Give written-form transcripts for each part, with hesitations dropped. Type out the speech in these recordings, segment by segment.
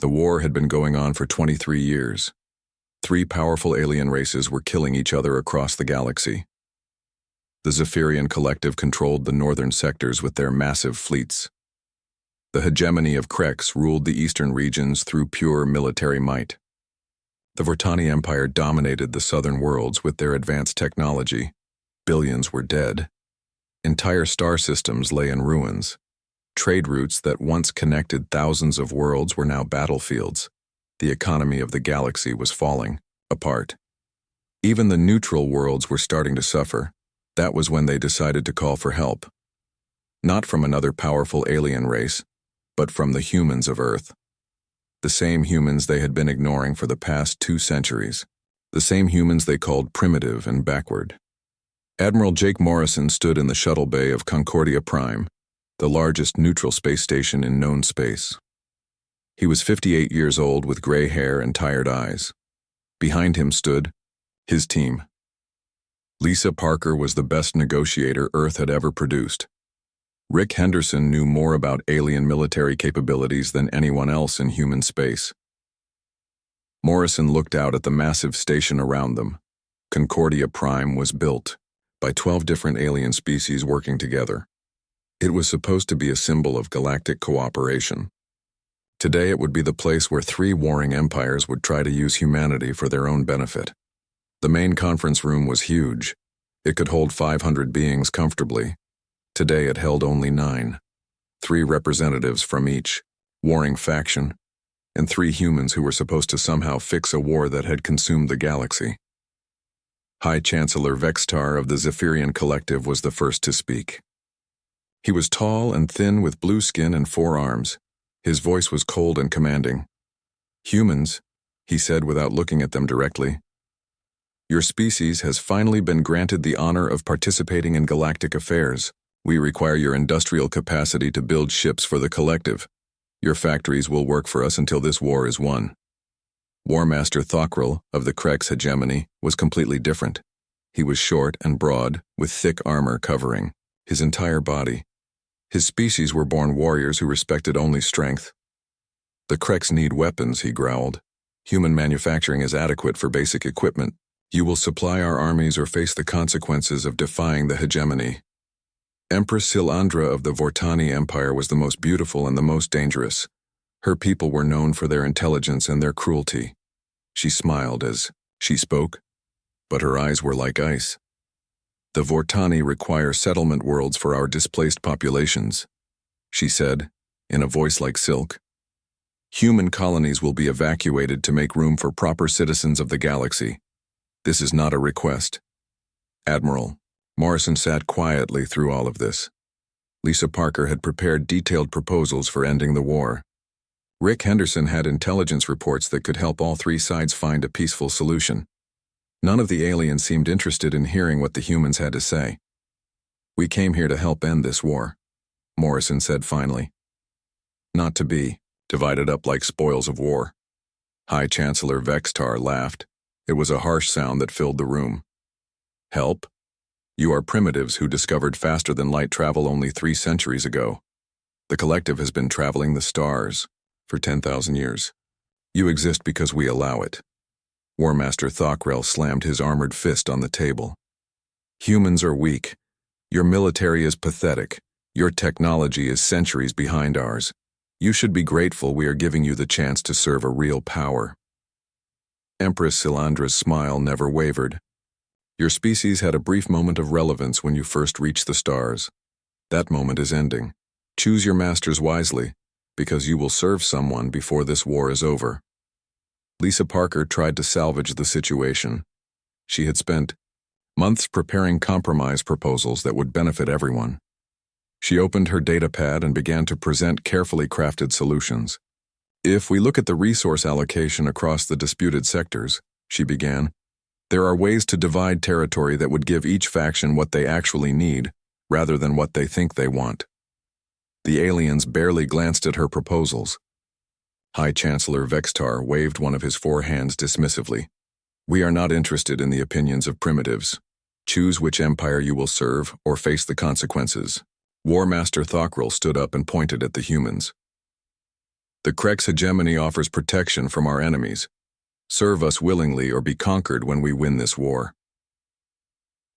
The war had been going on for 23 years. Three powerful alien races were killing each other across the galaxy. The Zephyrian Collective controlled the northern sectors with their massive fleets. The hegemony of Krex ruled the eastern regions through pure military might. The Vortani Empire dominated the southern worlds with their advanced technology. Billions were dead. Entire star systems lay in ruins. Trade routes that once connected thousands of worlds were now battlefields. The economy of the galaxy was falling apart. Even the neutral worlds were starting to suffer. That was when they decided to call for help. Not from another powerful alien race, but from the humans of Earth. The same humans they had been ignoring for the past 2 centuries. The same humans they called primitive and backward. Admiral Jake Morrison stood in the shuttle bay of Concordia Prime, the largest neutral space station in known space. He was 58 years old with gray hair and tired eyes. Behind him stood his team. Lisa Parker was the best negotiator Earth had ever produced. Rick Henderson knew more about alien military capabilities than anyone else in human space. Morrison looked out at the massive station around them. Concordia Prime was built by 12 different alien species working together. It was supposed to be a symbol of galactic cooperation. Today it would be the place where 3 warring empires would try to use humanity for their own benefit. The main conference room was huge. It could hold 500 beings comfortably. Today it held only 9. 3 representatives from each warring faction, and 3 humans who were supposed to somehow fix a war that had consumed the galaxy. High Chancellor Vextar of the Zephyrian Collective was the first to speak. He was tall and thin with blue skin and 4 arms. His voice was cold and commanding. "Humans," he said without looking at them directly, "your species has finally been granted the honor of participating in galactic affairs. We require your industrial capacity to build ships for the Collective. Your factories will work for us until this war is won." War Master Thockrell of the Krex hegemony was completely different. He was short and broad, with thick armor covering his entire body. His species were born warriors who respected only strength. "The Krex need weapons," he growled. "Human manufacturing is adequate for basic equipment. You will supply our armies or face the consequences of defying the hegemony." Empress Silandra of the Vortani Empire was the most beautiful and the most dangerous. Her people were known for their intelligence and their cruelty. She smiled as she spoke, but her eyes were like ice. "The Vortani require settlement worlds for our displaced populations," she said, in a voice like silk. "Human colonies will be evacuated to make room for proper citizens of the galaxy. This is not a request." "Admiral," Morrison sat quietly through all of this. Lisa Parker had prepared detailed proposals for ending the war. Rick Henderson had intelligence reports that could help all 3 sides find a peaceful solution. None of the aliens seemed interested in hearing what the humans had to say. "We came here to help end this war," Morrison said finally. "Not to be divided up like spoils of war." High Chancellor Vextar laughed. It was a harsh sound that filled the room. "Help? You are primitives who discovered faster-than-light travel only 3 centuries ago. The Collective has been traveling the stars for 10,000 years. You exist because we allow it." War Master Thockrell slammed his armored fist on the table. "Humans are weak. Your military is pathetic. Your technology is centuries behind ours. You should be grateful we are giving you the chance to serve a real power." Empress Silandra's smile never wavered. "Your species had a brief moment of relevance when you first reached the stars. That moment is ending. Choose your masters wisely, because you will serve someone before this war is over." Lisa Parker tried to salvage the situation. She had spent months preparing compromise proposals that would benefit everyone. She opened her datapad and began to present carefully crafted solutions. "If we look at the resource allocation across the disputed sectors," she began, "there are ways to divide territory that would give each faction what they actually need, rather than what they think they want." The aliens barely glanced at her proposals. High Chancellor Vextar waved one of his 4 hands dismissively. "We are not interested in the opinions of primitives. Choose which empire you will serve or face the consequences." War Master Thockrell stood up and pointed at the humans. The Krex hegemony offers protection from our enemies. Serve us willingly or be conquered when we win this war.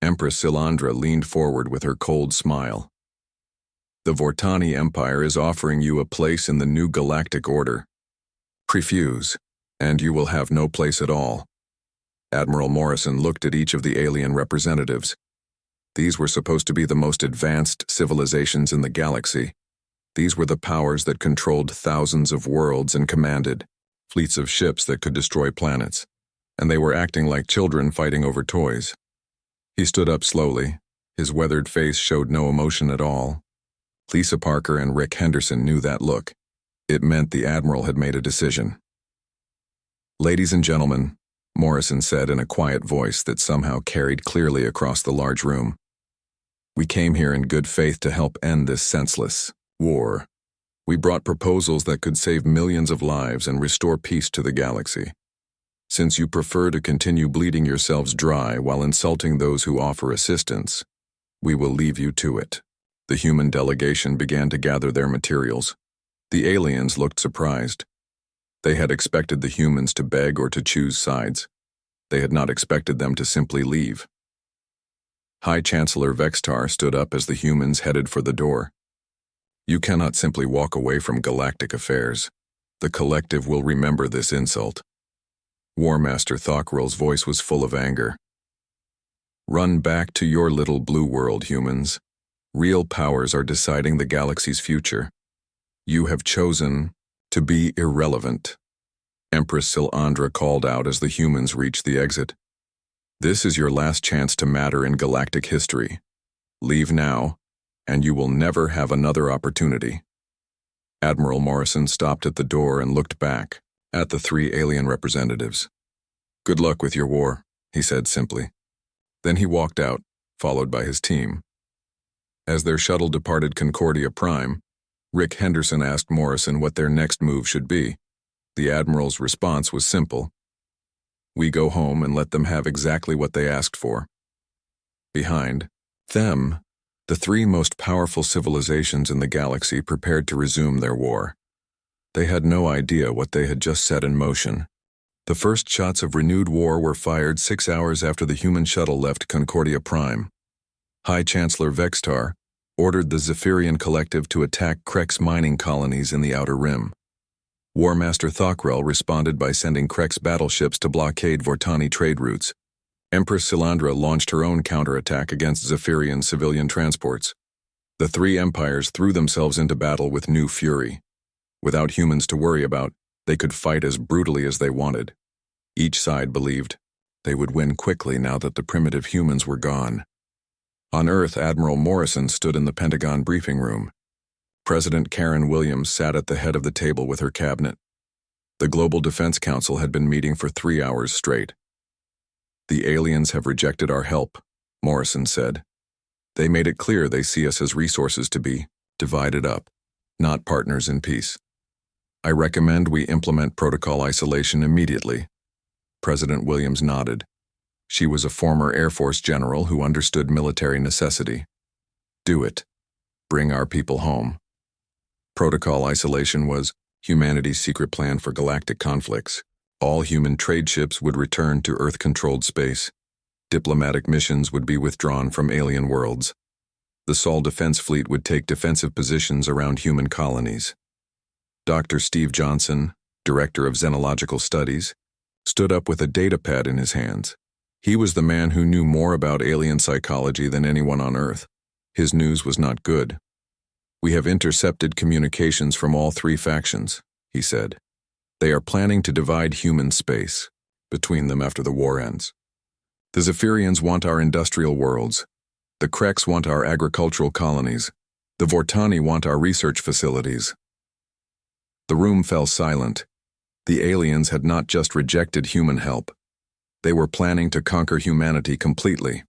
Empress Silandra leaned forward with her cold smile. The Vortani Empire is offering you a place in the new galactic order. Refuse, and you will have no place at all. Admiral Morrison looked at each of the alien representatives. These were supposed to be the most advanced civilizations in the galaxy. These were the powers that controlled thousands of worlds and commanded fleets of ships that could destroy planets. And they were acting like children fighting over toys. He stood up slowly. His weathered face showed no emotion at all. Lisa Parker and Rick Henderson knew that look. It meant the Admiral had made a decision. "Ladies and gentlemen," Morrison said in a quiet voice that somehow carried clearly across the large room, "we came here in good faith to help end this senseless war. We brought proposals that could save millions of lives and restore peace to the galaxy. Since you prefer to continue bleeding yourselves dry while insulting those who offer assistance, we will leave you to it." The human delegation began to gather their materials. The aliens looked surprised. They had expected the humans to beg or to choose sides. They had not expected them to simply leave. High Chancellor Vextar stood up as the humans headed for the door. "You cannot simply walk away from galactic affairs. The collective will remember this insult." War Master Thockrell's voice was full of anger. "Run back to your little blue world, humans. Real powers are deciding the galaxy's future. You have chosen to be irrelevant." Empress Silandra called out as the humans reached the exit. "This is your last chance to matter in galactic history. Leave now, and you will never have another opportunity." Admiral Morrison stopped at the door and looked back at the three alien representatives. "Good luck with your war," he said simply. Then he walked out, followed by his team. As their shuttle departed Concordia Prime, Rick Henderson asked Morrison what their next move should be. The Admiral's response was simple. "We go home and let them have exactly what they asked for." Behind them, the three most powerful civilizations in the galaxy prepared to resume their war. They had no idea what they had just set in motion. The first shots of renewed war were fired 6 hours after the human shuttle left Concordia Prime. High Chancellor Vextar ordered the Zephyrian Collective to attack Krex mining colonies in the Outer Rim. War Master Thockrell responded by sending Krex battleships to blockade Vortani trade routes. Empress Silandra launched her own counterattack against Zephyrian civilian transports. The three empires threw themselves into battle with new fury. Without humans to worry about, they could fight as brutally as they wanted. Each side believed they would win quickly now that the primitive humans were gone. On Earth, Admiral Morrison stood in the Pentagon briefing room. President Karen Williams sat at the head of the table with her cabinet. The Global Defense Council had been meeting for 3 hours straight. "The aliens have rejected our help," Morrison said. "They made it clear they see us as resources to be divided up, not partners in peace. I recommend we implement protocol isolation immediately." President Williams nodded. She was a former Air Force general who understood military necessity. "Do it. Bring our people home." Protocol isolation was humanity's secret plan for galactic conflicts. All human trade ships would return to Earth-controlled space. Diplomatic missions would be withdrawn from alien worlds. The Sol Defense Fleet would take defensive positions around human colonies. Dr. Steve Johnson, Director of Xenological Studies, stood up with a datapad in his hands. He was the man who knew more about alien psychology than anyone on Earth. His news was not good. "We have intercepted communications from all three factions," he said. "They are planning to divide human space between them after the war ends. The Zephyrians want our industrial worlds. The Krex want our agricultural colonies. The Vortani want our research facilities." The room fell silent. The aliens had not just rejected human help. They were planning to conquer humanity completely.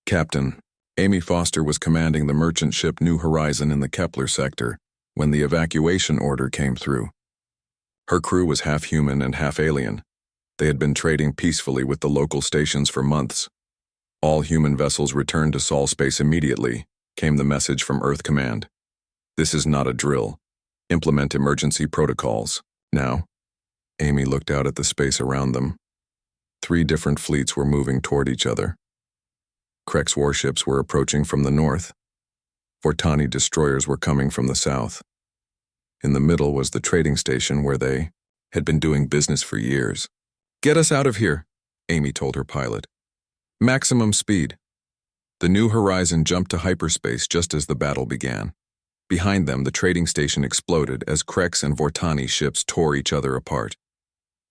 Captain Amy Foster was commanding the merchant ship New Horizon in the Kepler sector when the evacuation order came through. Her crew was half human and half alien. They had been trading peacefully with the local stations for months. "All human vessels return to Sol space immediately," came the message from Earth Command. "This is not a drill. Implement emergency protocols. Now, Amy looked out at the space around them. 3 different fleets were moving toward each other. Krek's warships were approaching from the north. Vortani destroyers were coming from the south. In the middle was the trading station where they had been doing business for years. "Get us out of here," Amy told her pilot. "Maximum speed." The New Horizon jumped to hyperspace just as the battle began. Behind them, the trading station exploded as Krek's and Vortani ships tore each other apart.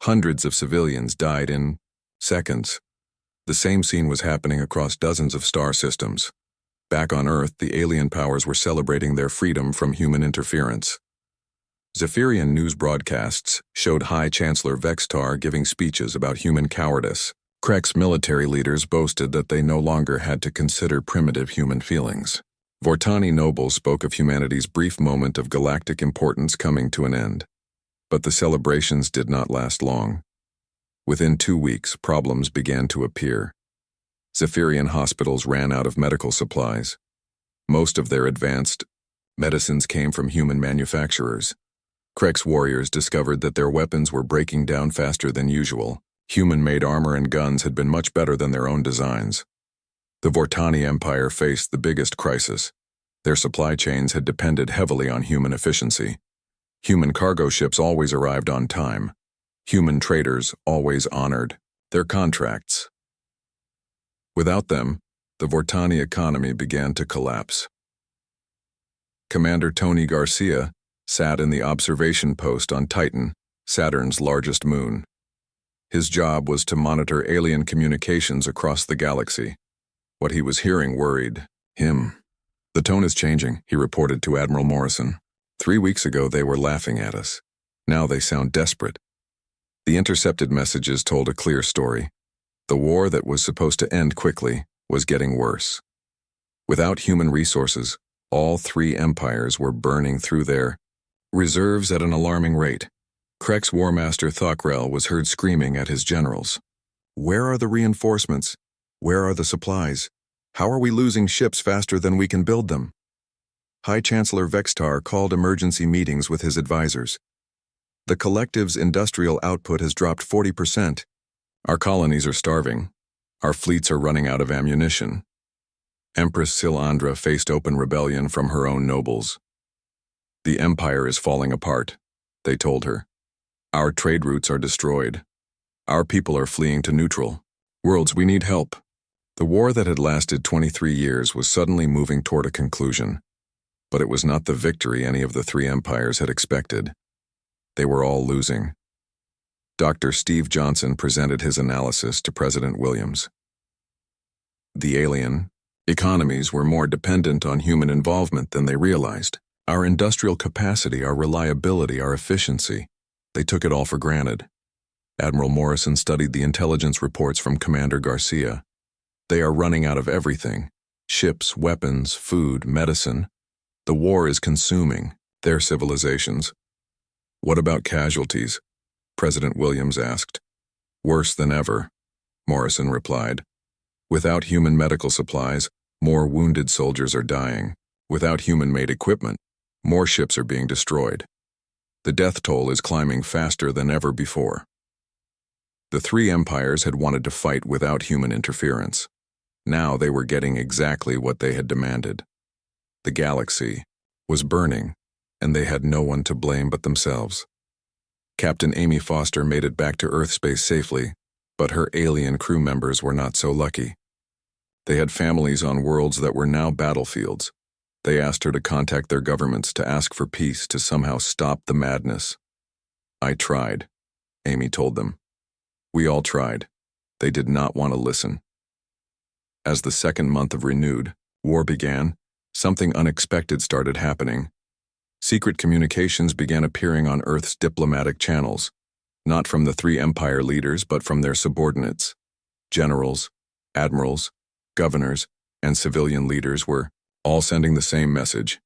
Hundreds of civilians died in seconds. The same scene was happening across dozens of star systems. Back on Earth, the alien powers were celebrating their freedom from human interference. Zephyrian news broadcasts showed High Chancellor Vextar giving speeches about human cowardice. Krek's military leaders boasted that they no longer had to consider primitive human feelings. Vortani nobles spoke of humanity's brief moment of galactic importance coming to an end. But the celebrations did not last long. Within 2 weeks, problems began to appear. Zephyrian hospitals ran out of medical supplies. Most of their advanced medicines came from human manufacturers. Krek's warriors discovered that their weapons were breaking down faster than usual. Human-made armor and guns had been much better than their own designs. The Vortani Empire faced the biggest crisis. Their supply chains had depended heavily on human efficiency. Human cargo ships always arrived on time. Human traders always honored their contracts. Without them, the Vortani economy began to collapse. Commander Tony Garcia sat in the observation post on Titan, Saturn's largest moon. His job was to monitor alien communications across the galaxy. What he was hearing worried him. "The tone is changing," he reported to Admiral Morrison. 3 weeks ago they were laughing at us. Now they sound desperate." The intercepted messages told a clear story. The war that was supposed to end quickly was getting worse. Without human resources, all 3 empires were burning through their reserves at an alarming rate. Krek's War Master Thokrael was heard screaming at his generals. "Where are the reinforcements? Where are the supplies? How are we losing ships faster than we can build them?" High Chancellor Vextar called emergency meetings with his advisors. "The collective's industrial output has dropped 40%. Our colonies are starving. Our fleets are running out of ammunition." Empress Silandra faced open rebellion from her own nobles. "The empire is falling apart," they told her. "Our trade routes are destroyed. Our people are fleeing to neutral worlds. We need help." The war that had lasted 23 years was suddenly moving toward a conclusion. But it was not the victory any of the 3 empires had expected. They were all losing. Dr. Steve Johnson presented his analysis to President Williams. The alien economies were more dependent on human involvement than they realized. Our industrial capacity, our reliability, our efficiency, they took it all for granted. Admiral Morrison studied the intelligence reports from Commander Garcia. They are running out of everything: ships, weapons, food, medicine. The war is consuming their civilizations. "What about casualties?" President Williams asked. "Worse than ever," Morrison replied. "Without human medical supplies, more wounded soldiers are dying. Without human-made equipment, more ships are being destroyed. The death toll is climbing faster than ever before." The 3 empires had wanted to fight without human interference. Now they were getting exactly what they had demanded. The galaxy was burning, and they had no one to blame but themselves. Captain Amy Foster made it back to Earth space safely, but her alien crew members were not so lucky. They had families on worlds that were now battlefields. They asked her to contact their governments to ask for peace, to somehow stop the madness. "I tried," Amy told them. "We all tried." They did not want to listen. As the second month of renewed war began, something unexpected started happening. Secret communications began appearing on Earth's diplomatic channels, not from the 3 empire leaders but from their subordinates. Generals, admirals, governors, and civilian leaders were all sending the same message.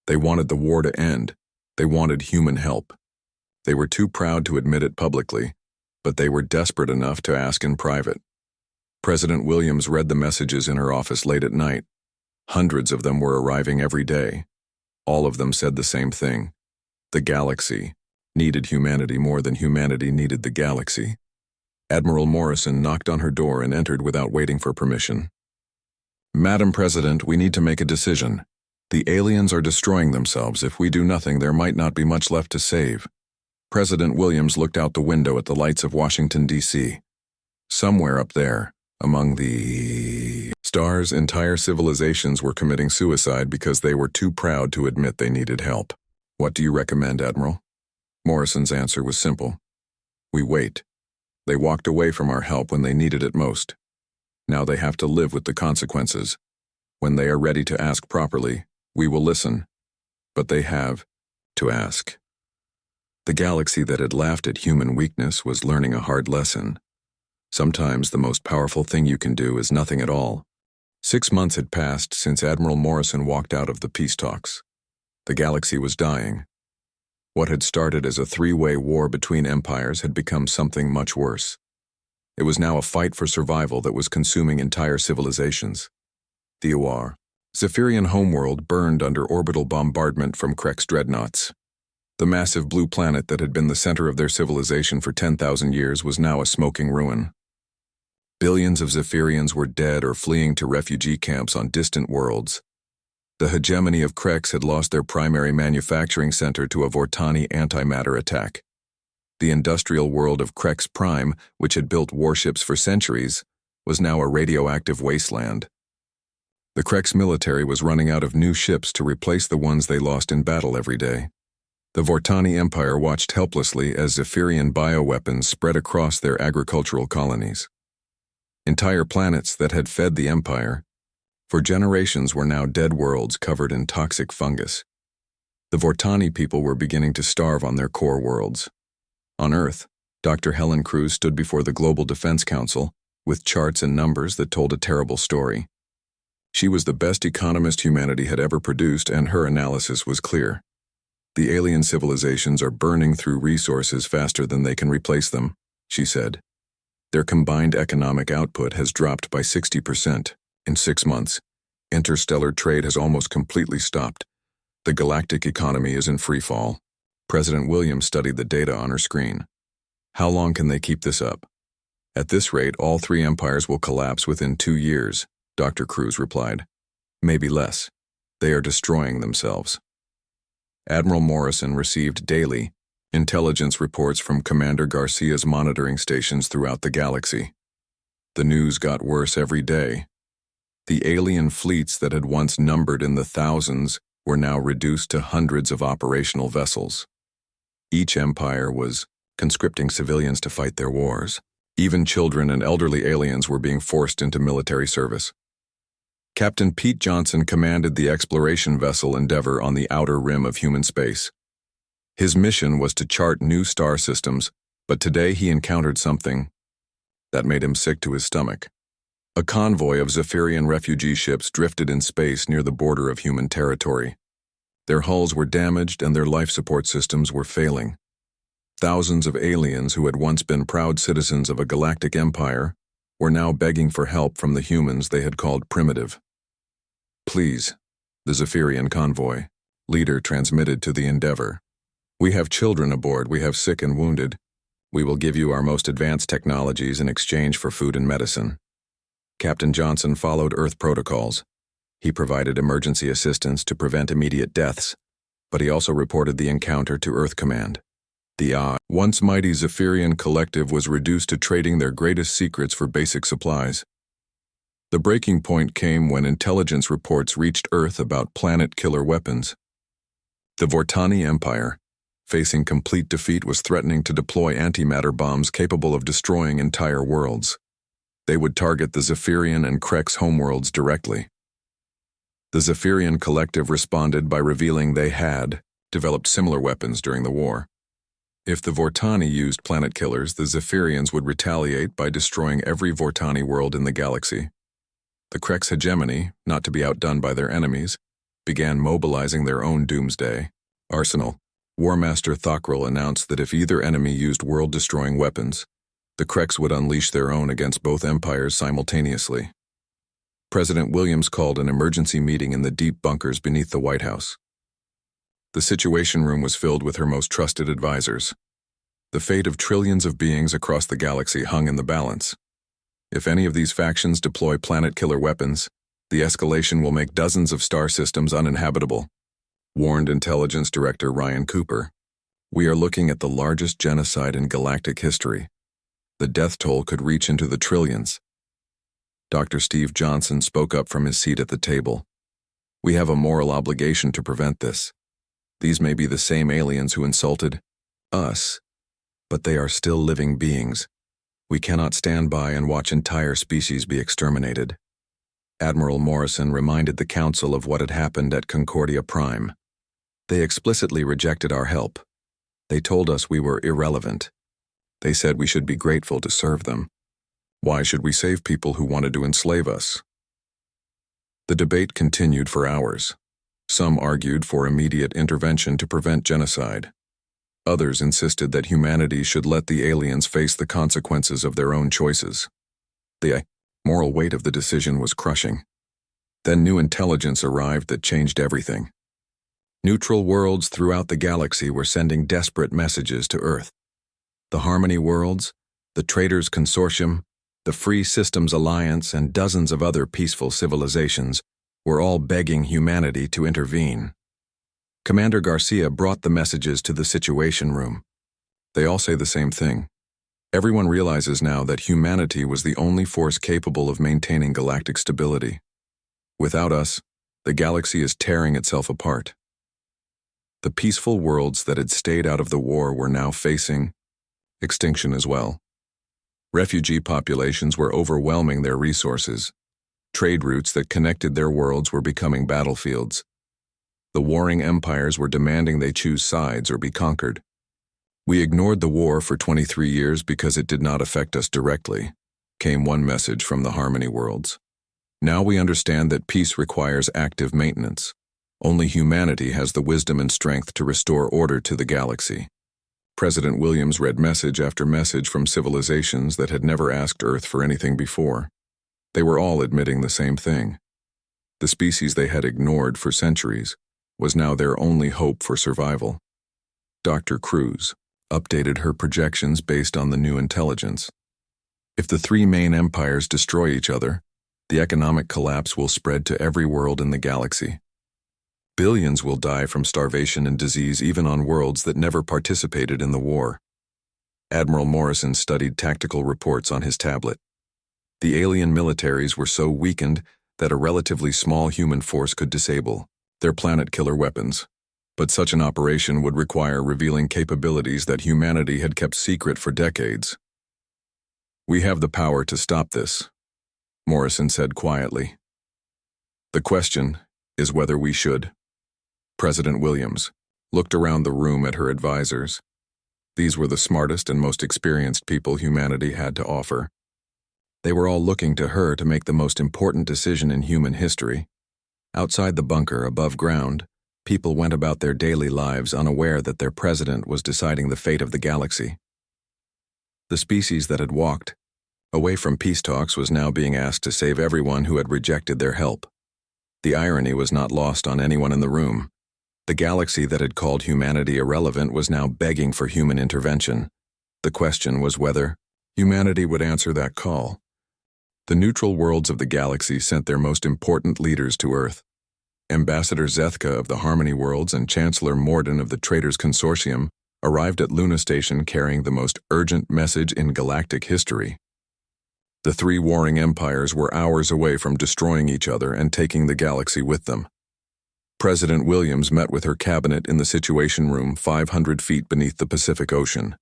They wanted the war to end. They wanted human help. They were too proud to admit it publicly, but they were desperate enough to ask in private. President Williams read the messages in her office late at night. Hundreds of them were arriving every day. All of them said the same thing. The galaxy needed humanity more than humanity needed the galaxy. Admiral Morrison knocked on her door and entered without waiting for permission. "Madam President, we need to make a decision. The aliens are destroying themselves. If we do nothing, there might not be much left to save." President Williams looked out the window at the lights of Washington, D.C. Somewhere up there, among the stars, entire civilizations were committing suicide because they were too proud to admit they needed help. "What do you recommend, Admiral?" Morrison's answer was simple. "We wait. They walked away from our help when they needed it most. Now they have to live with the consequences. When they are ready to ask properly, we will listen. But they have to ask." The galaxy that had laughed at human weakness was learning a hard lesson. Sometimes the most powerful thing you can do is nothing at all. 6 months had passed since Admiral Morrison walked out of the peace talks. The galaxy was dying. What had started as a three-way war between empires had become something much worse. It was now a fight for survival that was consuming entire civilizations. The Zephyrian homeworld burned under orbital bombardment from Krek's dreadnoughts. The massive blue planet that had been the center of their civilization for 10,000 years was now a smoking ruin. Billions of Zephyrians were dead or fleeing to refugee camps on distant worlds. The hegemony of Kreks had lost their primary manufacturing center to a Vortani antimatter attack. The industrial world of Kreks Prime, which had built warships for centuries, was now a radioactive wasteland. The Kreks military was running out of new ships to replace the ones they lost in battle every day. The Vortani Empire watched helplessly as Zephyrian bioweapons spread across their agricultural colonies. Entire planets that had fed the Empire for generations were now dead worlds covered in toxic fungus. The Vortani people were beginning to starve on their core worlds. On Earth, Dr. Helen Cruz stood before the Global Defense Council with charts and numbers that told a terrible story. She was the best economist humanity had ever produced, and her analysis was clear. "The alien civilizations are burning through resources faster than they can replace them," she said. "Their combined economic output has dropped by 60%. In 6 months, interstellar trade has almost completely stopped. The galactic economy is in free fall." President Williams studied the data on her screen. "How long can they keep this up?" "At this rate, all 3 empires will collapse within 2 years, Dr. Cruz replied. "Maybe less. They are destroying themselves." Admiral Morrison received daily intelligence reports from Commander Garcia's monitoring stations throughout the galaxy. The news got worse every day. The alien fleets that had once numbered in the thousands were now reduced to hundreds of operational vessels. Each empire was conscripting civilians to fight their wars. Even children and elderly aliens were being forced into military service. Captain Pete Johnson commanded the exploration vessel Endeavour on the outer rim of human space. His mission was to chart new star systems, but today he encountered something that made him sick to his stomach. A convoy of Zephyrian refugee ships drifted in space near the border of human territory. Their hulls were damaged and their life support systems were failing. Thousands of aliens who had once been proud citizens of a galactic empire were now begging for help from the humans they had called primitive. "Please," the Zephyrian convoy leader transmitted to the Endeavour. "We have children aboard, we have sick and wounded. We will give you our most advanced technologies in exchange for food and medicine." Captain Johnson followed Earth protocols. He provided emergency assistance to prevent immediate deaths, but he also reported the encounter to Earth Command. The once mighty Zephyrian collective was reduced to trading their greatest secrets for basic supplies. The breaking point came when intelligence reports reached Earth about planet-killer weapons. The Vortani Empire, facing complete defeat, was threatening to deploy antimatter bombs capable of destroying entire worlds. They would target the Zephyrian and Kreks homeworlds directly. The Zephyrian collective responded by revealing they had developed similar weapons during the war. If the Vortani used planet killers, the Zephyrians would retaliate by destroying every Vortani world in the galaxy. The Kreks hegemony, not to be outdone by their enemies, began mobilizing their own doomsday arsenal. War Master Thokral announced that if either enemy used world-destroying weapons, the Kreks would unleash their own against both empires simultaneously. President Williams called an emergency meeting in the deep bunkers beneath the White House. The Situation Room was filled with her most trusted advisors. The fate of trillions of beings across the galaxy hung in the balance. If any of these factions deploy planet-killer weapons, the escalation will make dozens of star systems uninhabitable, warned Intelligence Director Ryan Cooper. We are looking at the largest genocide in galactic history. The death toll could reach into the trillions. Dr. Steve Johnson spoke up from his seat at the table. We have a moral obligation to prevent this. These may be the same aliens who insulted us, but they are still living beings. We cannot stand by and watch entire species be exterminated. Admiral Morrison reminded the Council of what had happened at Concordia Prime. They explicitly rejected our help. They told us we were irrelevant. They said we should be grateful to serve them. Why should we save people who wanted to enslave us? The debate continued for hours. Some argued for immediate intervention to prevent genocide. Others insisted that humanity should let the aliens face the consequences of their own choices. The moral weight of the decision was crushing. Then new intelligence arrived that changed everything. Neutral worlds throughout the galaxy were sending desperate messages to Earth. The Harmony Worlds, the Traitors Consortium, the Free Systems Alliance, and dozens of other peaceful civilizations were all begging humanity to intervene. Commander Garcia brought the messages to the Situation Room. They all say the same thing. Everyone realizes now that humanity was the only force capable of maintaining galactic stability. Without us, the galaxy is tearing itself apart. The peaceful worlds that had stayed out of the war were now facing extinction as well. Refugee populations were overwhelming their resources. Trade routes that connected their worlds were becoming battlefields. The warring empires were demanding they choose sides or be conquered. We ignored the war for 23 years because it did not affect us directly, came one message from the Harmony Worlds. Now we understand that peace requires active maintenance. Only humanity has the wisdom and strength to restore order to the galaxy. President Williams read message after message from civilizations that had never asked Earth for anything before. They were all admitting the same thing. The species they had ignored for centuries was now their only hope for survival. Dr. Cruz updated her projections based on the new intelligence. If the three main empires destroy each other, the economic collapse will spread to every world in the galaxy. Billions will die from starvation and disease even on worlds that never participated in the war. Admiral Morrison studied tactical reports on his tablet. The alien militaries were so weakened that a relatively small human force could disable their planet-killer weapons. But such an operation would require revealing capabilities that humanity had kept secret for decades. We have the power to stop this, Morrison said quietly. The question is whether we should. President Williams looked around the room at her advisors. These were the smartest and most experienced people humanity had to offer. They were all looking to her to make the most important decision in human history. Outside the bunker, above ground, people went about their daily lives unaware that their president was deciding the fate of the galaxy. The species that had walked away from peace talks was now being asked to save everyone who had rejected their help. The irony was not lost on anyone in the room. The galaxy that had called humanity irrelevant was now begging for human intervention. The question was whether humanity would answer that call. The neutral worlds of the galaxy sent their most important leaders to Earth. Ambassador Zethka of the Harmony Worlds and Chancellor Morden of the Traitors Consortium arrived at Luna Station carrying the most urgent message in galactic history. The three warring empires were hours away from destroying each other and taking the galaxy with them. President Williams met with her cabinet in the Situation Room 500 feet beneath the Pacific Ocean.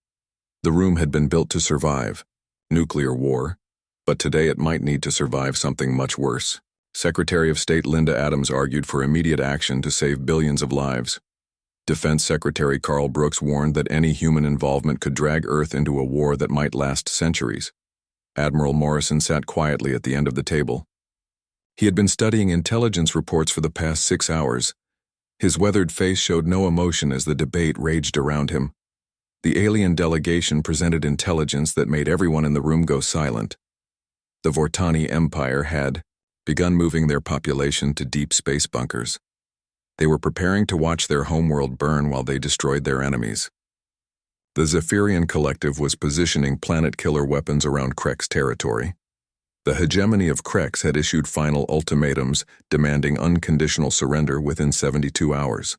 The room had been built to survive nuclear war, but today it might need to survive something much worse. Secretary of State Linda Adams argued for immediate action to save billions of lives. Defense Secretary Carl Brooks warned that any human involvement could drag Earth into a war that might last centuries. Admiral Morrison sat quietly at the end of the table. He had been studying intelligence reports for the past 6 hours. His weathered face showed no emotion as the debate raged around him. The alien delegation presented intelligence that made everyone in the room go silent. The Vortani Empire had begun moving their population to deep space bunkers. They were preparing to watch their homeworld burn while they destroyed their enemies. The Zephyrian Collective was positioning planet-killer weapons around Krek's territory. The hegemony of Kreks had issued final ultimatums demanding unconditional surrender within 72 hours.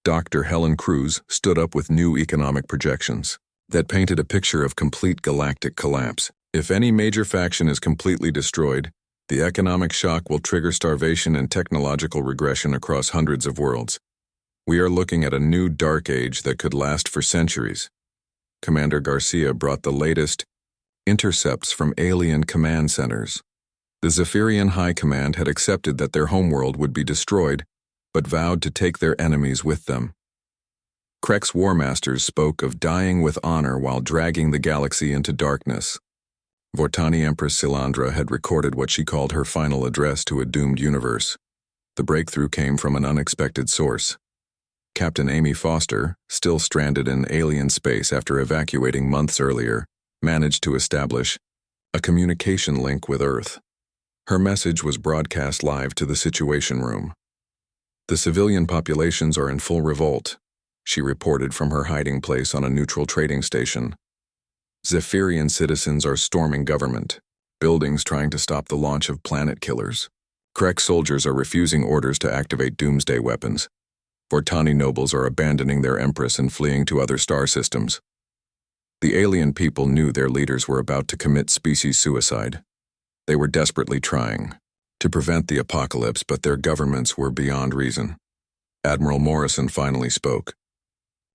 Dr. Helen Cruz stood up with new economic projections that painted a picture of complete galactic collapse. If any major faction is completely destroyed, the economic shock will trigger starvation and technological regression across hundreds of worlds. We are looking at a new dark age that could last for centuries. Commander Garcia brought the latest intercepts from alien command centers. The Zephyrian High Command had accepted that their homeworld would be destroyed, but vowed to take their enemies with them. Krek's War Masters spoke of dying with honor while dragging the galaxy into darkness. Vortani Empress Silandra had recorded what she called her final address to a doomed universe. The breakthrough came from an unexpected source. Captain Amy Foster, still stranded in alien space after evacuating months earlier, managed to establish a communication link with Earth. Her message was broadcast live to the Situation Room. "The civilian populations are in full revolt," she reported from her hiding place on a neutral trading station. "Zephyrian citizens are storming government, buildings trying to stop the launch of planet killers. Krek soldiers are refusing orders to activate doomsday weapons. Vortani nobles are abandoning their empress and fleeing to other star systems." The alien people knew their leaders were about to commit species suicide. They were desperately trying to prevent the apocalypse, but their governments were beyond reason. Admiral Morrison finally spoke.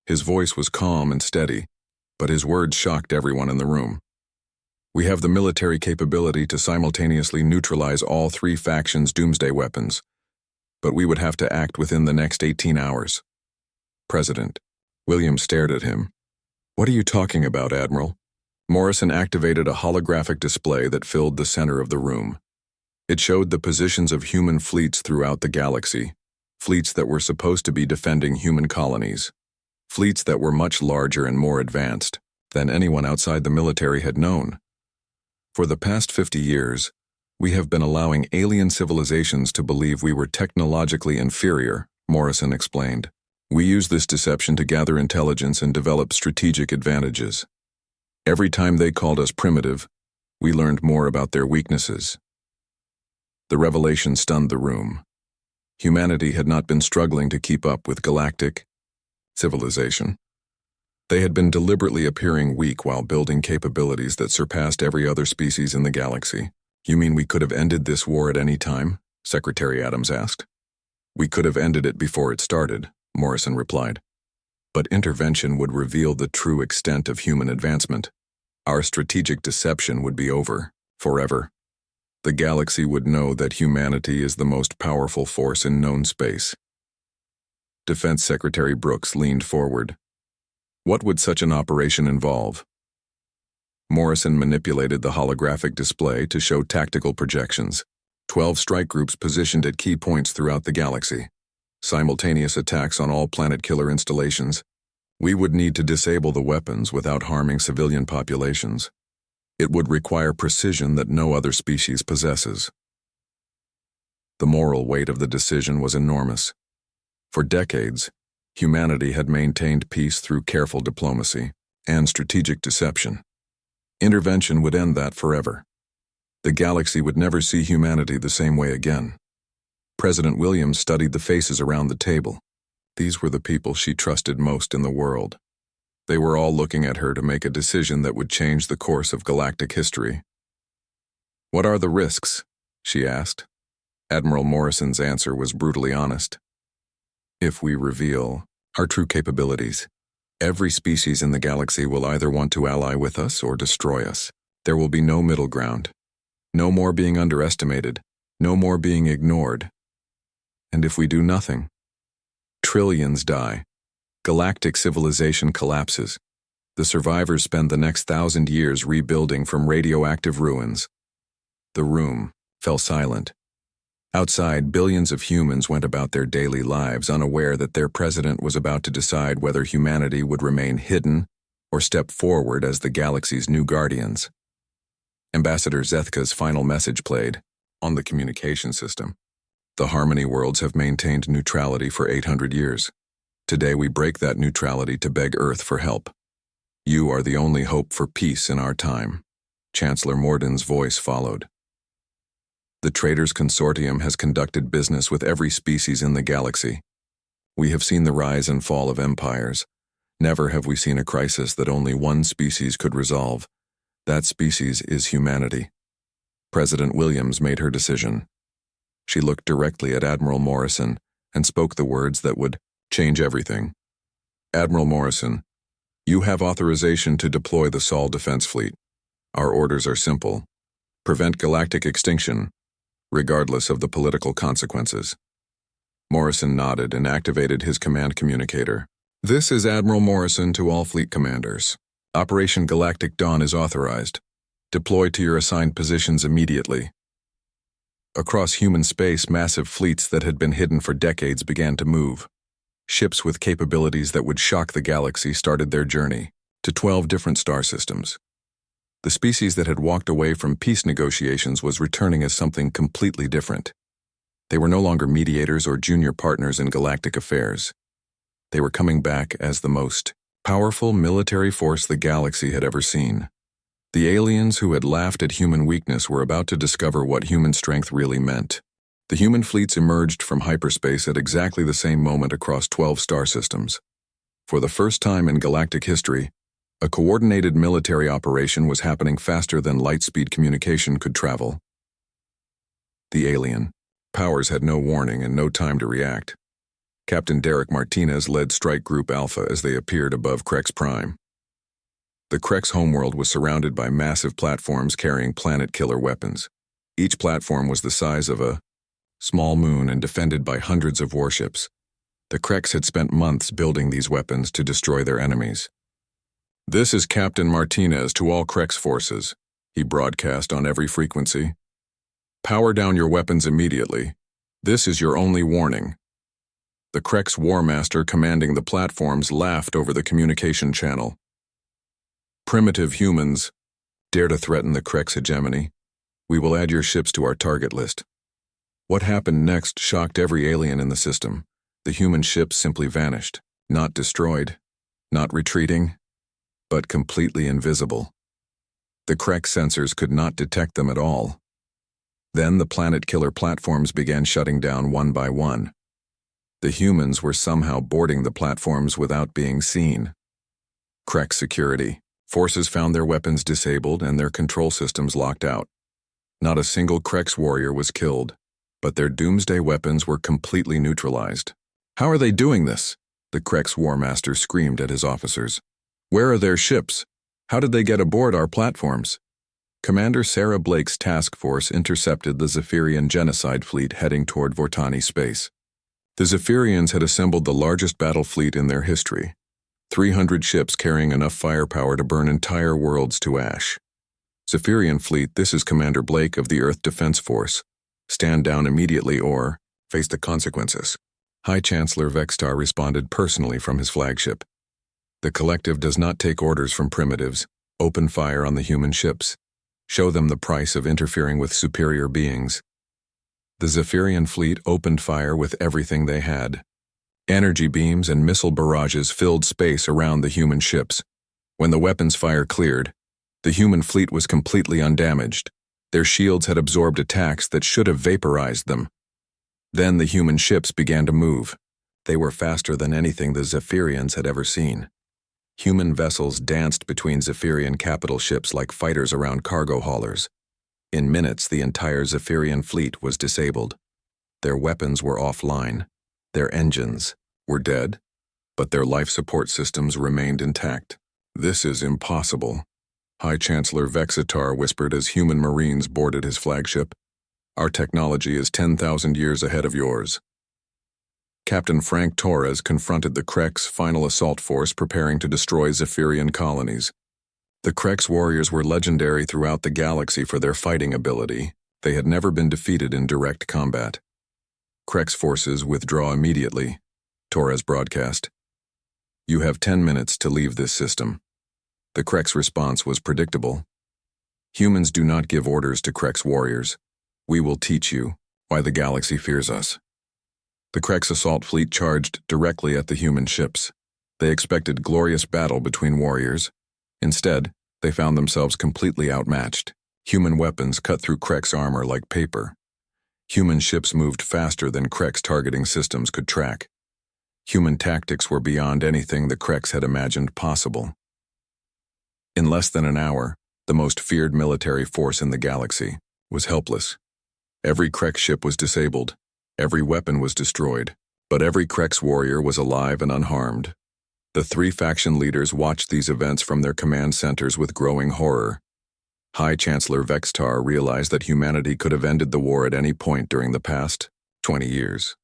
His voice was calm and steady, but his words shocked everyone in the room. "We have the military capability to simultaneously neutralize all three factions' doomsday weapons, but we would have to act within the next 18 hours. President William stared at him. "What are you talking about, Admiral?" Morrison activated a holographic display that filled the center of the room. It showed the positions of human fleets throughout the galaxy, fleets that were supposed to be defending human colonies, fleets that were much larger and more advanced than anyone outside the military had known. "For the past 50 years, we have been allowing alien civilizations to believe we were technologically inferior," Morrison explained. "We use this deception to gather intelligence and develop strategic advantages. Every time they called us primitive, we learned more about their weaknesses." The revelation stunned the room. Humanity had not been struggling to keep up with galactic civilization. They had been deliberately appearing weak while building capabilities that surpassed every other species in the galaxy. "You mean we could have ended this war at any time?" Secretary Adams asked. "We could have ended it before it started," Morrison replied. "But intervention would reveal the true extent of human advancement. Our strategic deception would be over, forever. The galaxy would know that humanity is the most powerful force in known space." Defense Secretary Brooks leaned forward. "What would such an operation involve?" Morrison manipulated the holographic display to show tactical projections. 12 strike groups positioned at key points throughout the galaxy. Simultaneous attacks on all planet-killer installations. We would need to disable the weapons without harming civilian populations. It would require precision that no other species possesses. The moral weight of the decision was enormous. For decades, humanity had maintained peace through careful diplomacy and strategic deception. Intervention would end that forever. The galaxy would never see humanity the same way again. President Williams studied the faces around the table. These were the people she trusted most in the world. They were all looking at her to make a decision that would change the course of galactic history. "What are the risks?" she asked. Admiral Morrison's answer was brutally honest. "If we reveal our true capabilities, every species in the galaxy will either want to ally with us or destroy us. There will be no middle ground. No more being underestimated. No more being ignored. And if we do nothing, trillions die. Galactic civilization collapses. The survivors spend the next 1,000 years rebuilding from radioactive ruins." The room fell silent. Outside, billions of humans went about their daily lives unaware that their president was about to decide whether humanity would remain hidden or step forward as the galaxy's new guardians. Ambassador Zethka's final message played on the communication system. The Harmony worlds have maintained neutrality for 800 years. Today we break that neutrality to beg Earth for help. You are the only hope for peace in our time. Chancellor Morden's voice followed. The Traders Consortium has conducted business with every species in the galaxy. We have seen the rise and fall of empires. Never have we seen a crisis that only one species could resolve. That species is humanity. President Williams made her decision. She looked directly at Admiral Morrison and spoke the words that would change everything. Admiral Morrison, you have authorization to deploy the Sol Defense Fleet. Our orders are simple. Prevent galactic extinction, regardless of the political consequences. Morrison nodded and activated his command communicator. This is Admiral Morrison to all fleet commanders. Operation Galactic Dawn is authorized. Deploy to your assigned positions immediately. Across human space, massive fleets that had been hidden for decades began to move. Ships with capabilities that would shock the galaxy started their journey to 12 different star systems. The species that had walked away from peace negotiations was returning as something completely different. They were no longer mediators or junior partners in galactic affairs. They were coming back as the most powerful military force the galaxy had ever seen. The aliens who had laughed at human weakness were about to discover what human strength really meant. The human fleets emerged from hyperspace at exactly the same moment across 12 star systems. For the first time in galactic history, a coordinated military operation was happening faster than light-speed communication could travel. The alien powers had no warning and no time to react. Captain Derek Martinez led Strike Group Alpha as they appeared above Krex Prime. The Krex homeworld was surrounded by massive platforms carrying planet-killer weapons. Each platform was the size of a small moon and defended by hundreds of warships. The Krex had spent months building these weapons to destroy their enemies. This is Captain Martinez to all Krex forces, he broadcast on every frequency. Power down your weapons immediately. This is your only warning. The Krex War Master commanding the platforms laughed over the communication channel. Primitive humans, dare to threaten the Krex hegemony. We will add your ships to our target list. What happened next shocked every alien in the system. The human ships simply vanished, not destroyed, not retreating, but completely invisible. The Krex sensors could not detect them at all. Then the planet-killer platforms began shutting down one by one. The humans were somehow boarding the platforms without being seen. Krex security forces found their weapons disabled and their control systems locked out. Not a single Krex warrior was killed, but their doomsday weapons were completely neutralized. How are they doing this? The Krex War Master screamed at his officers. Where are their ships? How did they get aboard our platforms? Commander Sarah Blake's task force intercepted the Zephyrian genocide fleet heading toward Vortani space. The Zephyrians had assembled the largest battle fleet in their history, 300 ships carrying enough firepower to burn entire worlds to ash. Zephyrian fleet, this is Commander Blake of the Earth Defense Force. Stand down immediately or face the consequences. High Chancellor Vextar responded personally from his flagship. The collective does not take orders from primitives. Open fire on the human ships. Show them the price of interfering with superior beings. The Zephyrian fleet opened fire with everything they had. Energy beams and missile barrages filled space around the human ships. When the weapons fire cleared, the human fleet was completely undamaged. Their shields had absorbed attacks that should have vaporized them. Then the human ships began to move. They were faster than anything the Zephyrians had ever seen. Human vessels danced between Zephyrian capital ships like fighters around cargo haulers. In minutes, the entire Zephyrian fleet was disabled. Their weapons were offline. Their engines were dead, but their life support systems remained intact. This is impossible, High Chancellor Vexitar whispered as human marines boarded his flagship. Our technology is 10,000 years ahead of yours. Captain Frank Torres confronted the Krex final assault force preparing to destroy Zephyrian colonies. The Krex warriors were legendary throughout the galaxy for their fighting ability. They had never been defeated in direct combat. Krex forces withdraw immediately, Torres broadcast. You have 10 minutes to leave this system. The Krex response was predictable. Humans do not give orders to Krex warriors. We will teach you. Why the galaxy fears us. The Krex assault fleet charged directly at the human ships. They expected glorious battle between warriors. Instead, they found themselves completely outmatched. Human weapons cut through Krex armor like paper. Human ships moved faster than Krex targeting systems could track. Human tactics were beyond anything the Krex had imagined possible. In less than an hour, the most feared military force in the galaxy was helpless. Every Krex ship was disabled, every weapon was destroyed, but every Krex warrior was alive and unharmed. The three faction leaders watched these events from their command centers with growing horror. High Chancellor Vextar realized that humanity could have ended the war at any point during the past 20 years.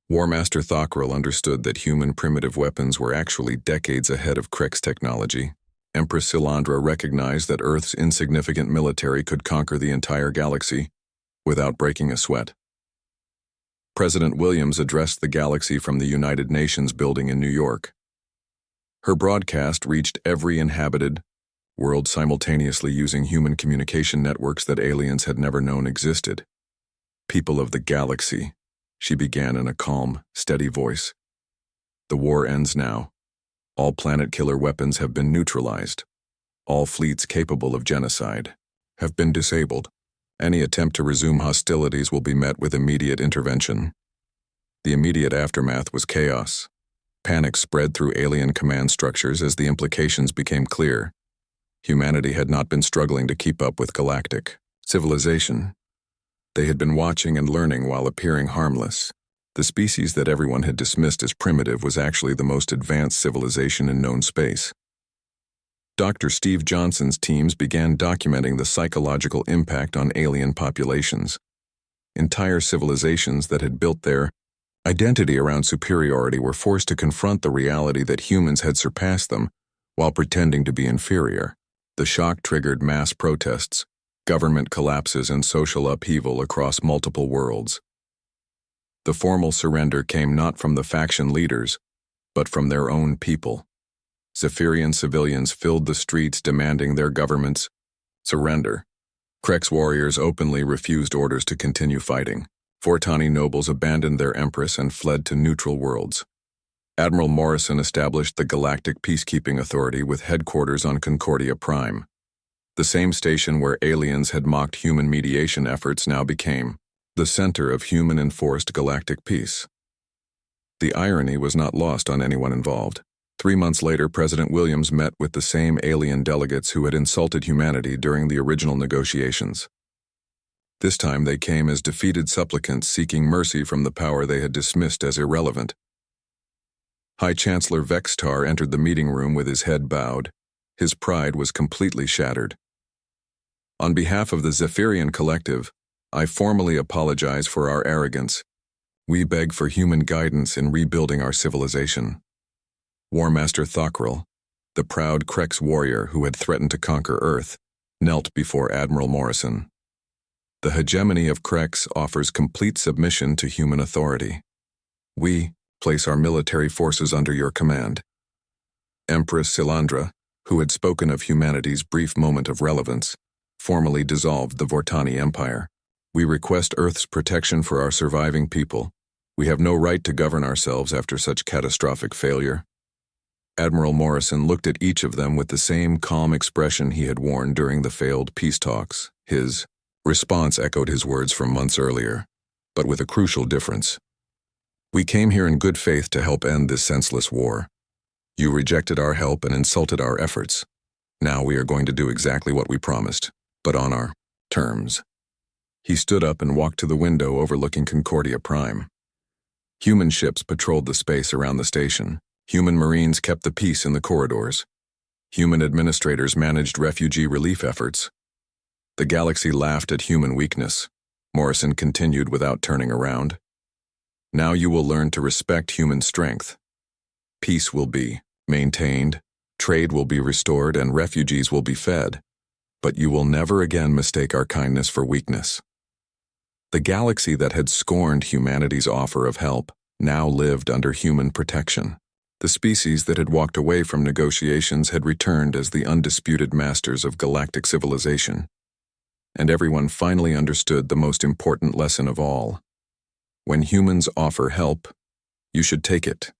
War Master Thockrell understood that human primitive weapons were actually decades ahead of Krex technology. Empress Silandra recognized that Earth's insignificant military could conquer the entire galaxy without breaking a sweat. President Williams addressed the galaxy from the United Nations building in New York. Her broadcast reached every inhabited world simultaneously using human communication networks that aliens had never known existed. People of the galaxy, she began in a calm, steady voice. The war ends now. All planet-killer weapons have been neutralized. All fleets capable of genocide have been disabled. Any attempt to resume hostilities will be met with immediate intervention. The immediate aftermath was chaos. Panic spread through alien command structures as the implications became clear. Humanity had not been struggling to keep up with galactic civilization. They had been watching and learning while appearing harmless. The species that everyone had dismissed as primitive was actually the most advanced civilization in known space. Dr. Steve Johnson's teams began documenting the psychological impact on alien populations. Entire civilizations that had built their identity around superiority were forced to confront the reality that humans had surpassed them while pretending to be inferior. The shock triggered mass protests, government collapses, and social upheaval across multiple worlds. The formal surrender came not from the faction leaders, but from their own people. Zephyrian civilians filled the streets demanding their governments surrender. Krex warriors openly refused orders to continue fighting. Vortani nobles abandoned their empress and fled to neutral worlds. Admiral Morrison established the Galactic Peacekeeping Authority with headquarters on Concordia Prime. The same station where aliens had mocked human mediation efforts now became the center of human-enforced galactic peace. The irony was not lost on anyone involved. 3 months later, President Williams met with the same alien delegates who had insulted humanity during the original negotiations. This time they came as defeated supplicants seeking mercy from the power they had dismissed as irrelevant. High Chancellor Vextar entered the meeting room with his head bowed. His pride was completely shattered. On behalf of the Zephyrian Collective, I formally apologize for our arrogance. We beg for human guidance in rebuilding our civilization. War Master Thockrell, the proud Krex warrior who had threatened to conquer Earth, knelt before Admiral Morrison. The hegemony of Krex offers complete submission to human authority. We place our military forces under your command. Empress Silandra, who had spoken of humanity's brief moment of relevance, formally dissolved the Vortani Empire. We request Earth's protection for our surviving people. We have no right to govern ourselves after such catastrophic failure. Admiral Morrison looked at each of them with the same calm expression he had worn during the failed peace talks. His response echoed his words from months earlier, but with a crucial difference. We came here in good faith to help end this senseless war. You rejected our help and insulted our efforts. Now we are going to do exactly what we promised, but on our terms. He stood up and walked to the window overlooking Concordia Prime. Human ships patrolled the space around the station. Human Marines kept the peace in the corridors. Human administrators managed refugee relief efforts. The galaxy laughed at human weakness. Morrison continued without turning around. Now you will learn to respect human strength. Peace will be maintained, trade will be restored, and refugees will be fed. But you will never again mistake our kindness for weakness. The galaxy that had scorned humanity's offer of help now lived under human protection. The species that had walked away from negotiations had returned as the undisputed masters of galactic civilization. and everyone finally understood the most important lesson of all. When humans offer help, you should take it.